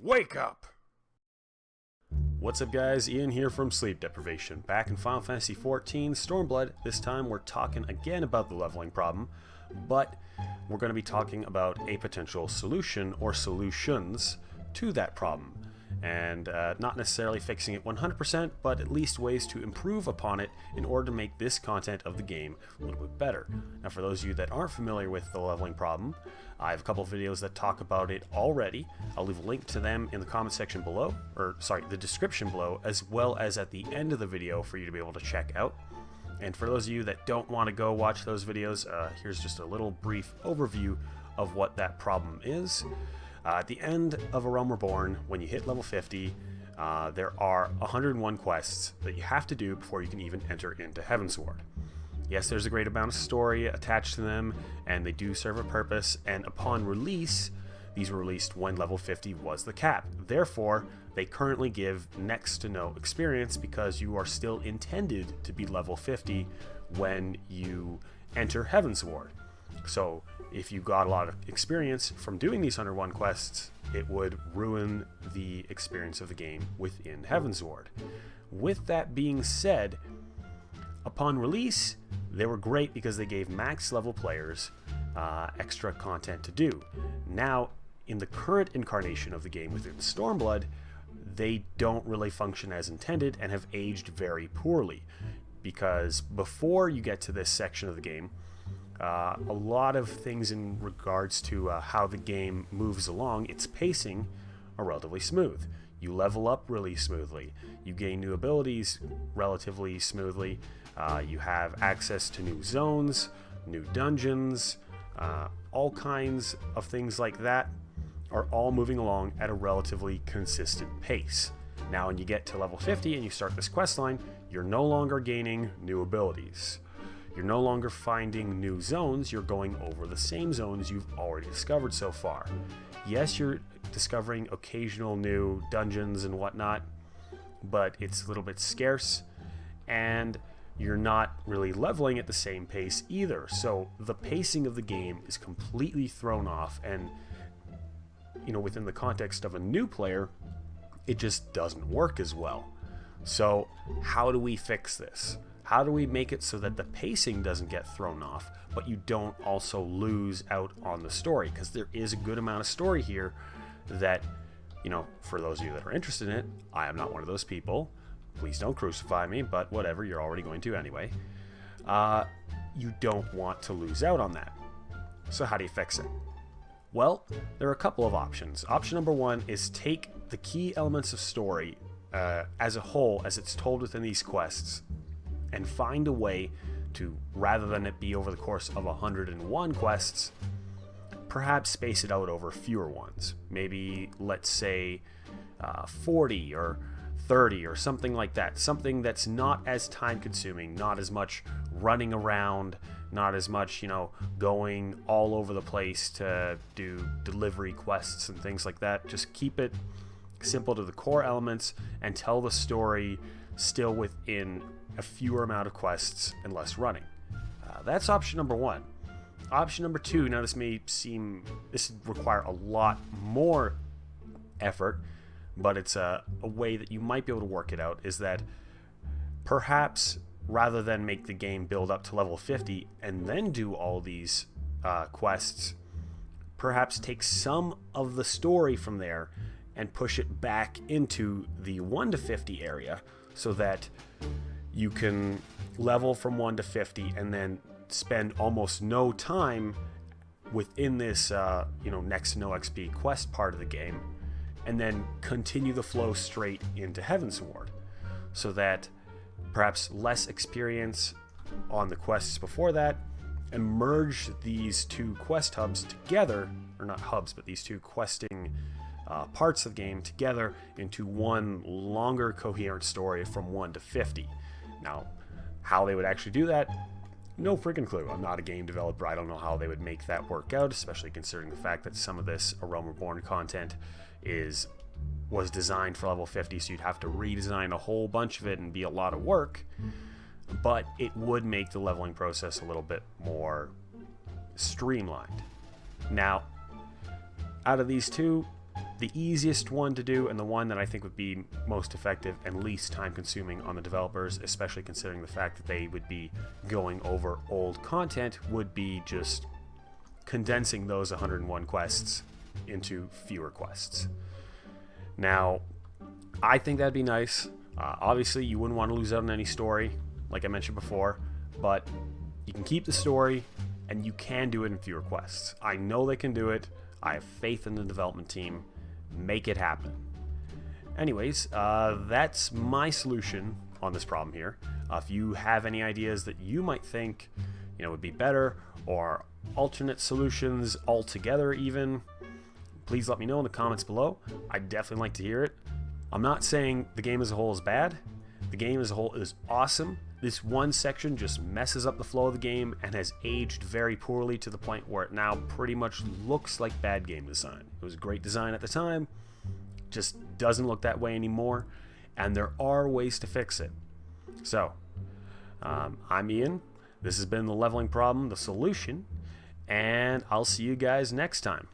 Wake up! What's up guys, Ian here from Sleep Deprivation, back in Final Fantasy XIV Stormblood. This time we're talking again about the leveling problem, but we're going to be talking about a potential solution or solutions to that problem. And not necessarily fixing it 100%, but at least ways to improve upon it in order to make this content of the game a little bit better. Now for those of you that aren't familiar with the leveling problem, I have a couple of videos that talk about it already. I'll leave a link to them in the comment section below, or sorry, the description below, as well as at the end of the video for you to be able to check out. And for those of you that don't want to go watch those videos, here's just a little brief overview of what that problem is. At the end of A Realm Reborn, when you hit level 50, there are 101 quests that you have to do before you can even enter into Heavensward. Yes, there's a great amount of story attached to them, and they do serve a purpose, and upon release, these were released when level 50 was the cap. Therefore, they currently give next to no experience because you are still intended to be level 50 when you enter Heavensward. So if you got a lot of experience from doing these 101 quests, it would ruin the experience of the game within Heavensward. With that being said, upon release, they were great because they gave max level players extra content to do. Now, in the current incarnation of the game within Stormblood, they don't really function as intended and have aged very poorly. Because before you get to this section of the game, a lot of things in regards to how the game moves along, its pacing are relatively smooth. You level up really smoothly. You gain new abilities relatively smoothly. You have access to new zones, new dungeons, all kinds of things like that are all moving along at a relatively consistent pace. Now when you get to level 50 and you start this quest line, you're no longer gaining new abilities. You're no longer finding new zones, you're going over the same zones you've already discovered so far. Yes, you're discovering occasional new dungeons and whatnot, but it's a little bit scarce, and you're not really leveling at the same pace either. So the pacing of the game is completely thrown off, and within the context of a new player, it just doesn't work as well. So how do we fix this? How do we make it so that the pacing doesn't get thrown off, but you don't also lose out on the story? Because there is a good amount of story here that, for those of you that are interested in it, I am not one of those people. Please don't crucify me, but whatever, you're already going to anyway. You don't want to lose out on that. So how do you fix it? Well, there are a couple of options. Option number one is take the key elements of story as a whole, as it's told within these quests, and find a way to, rather than it be over the course of 101 quests, perhaps space it out over fewer ones. Maybe, let's say, 40 or 30 or something like that. Something that's not as time-consuming, not as much running around, not as much, going all over the place to do delivery quests and things like that. Just keep it simple to the core elements and tell the story still within a fewer amount of quests and less running. That's option number one. Option number two, now this would require a lot more effort, but it's a way that you might be able to work it out, is that perhaps rather than make the game build up to level 50 and then do all these quests, perhaps take some of the story from there and push it back into the 1 to 50 area, so that you can level from 1 to 50 and then spend almost no time within this next to no XP quest part of the game, and then continue the flow straight into Heavensward, so that perhaps less experience on the quests before that, and merge these two quest hubs together, or not hubs, but these two questing parts of the game together into one longer coherent story from 1 to 50. Now, how they would actually do that, no freaking clue. I'm not a game developer. I don't know how they would make that work out, especially considering the fact that some of this A Realm Reborn content was designed for level 50, so you'd have to redesign a whole bunch of it and be a lot of work. But it would make the leveling process a little bit more streamlined. Now, out of these two, the easiest one to do, and the one that I think would be most effective and least time consuming on the developers, especially considering the fact that they would be going over old content, would be just condensing those 101 quests into fewer quests. Now, I think that'd be nice. Obviously, you wouldn't want to lose out on any story, like I mentioned before, but you can keep the story, and you can do it in fewer quests. I know they can do it. I have faith in the development team. Make it happen. Anyways, that's my solution on this problem here. If you have any ideas that you might think, would be better, or alternate solutions altogether even, please let me know in the comments below. I'd definitely like to hear it. I'm not saying the game as a whole is bad. The game as a whole is awesome. This one section just messes up the flow of the game and has aged very poorly to the point where it now pretty much looks like bad game design. It was great design at the time, just doesn't look that way anymore, and there are ways to fix it. So, I'm Ian. This has been the Leveling Problem, the solution, and I'll see you guys next time.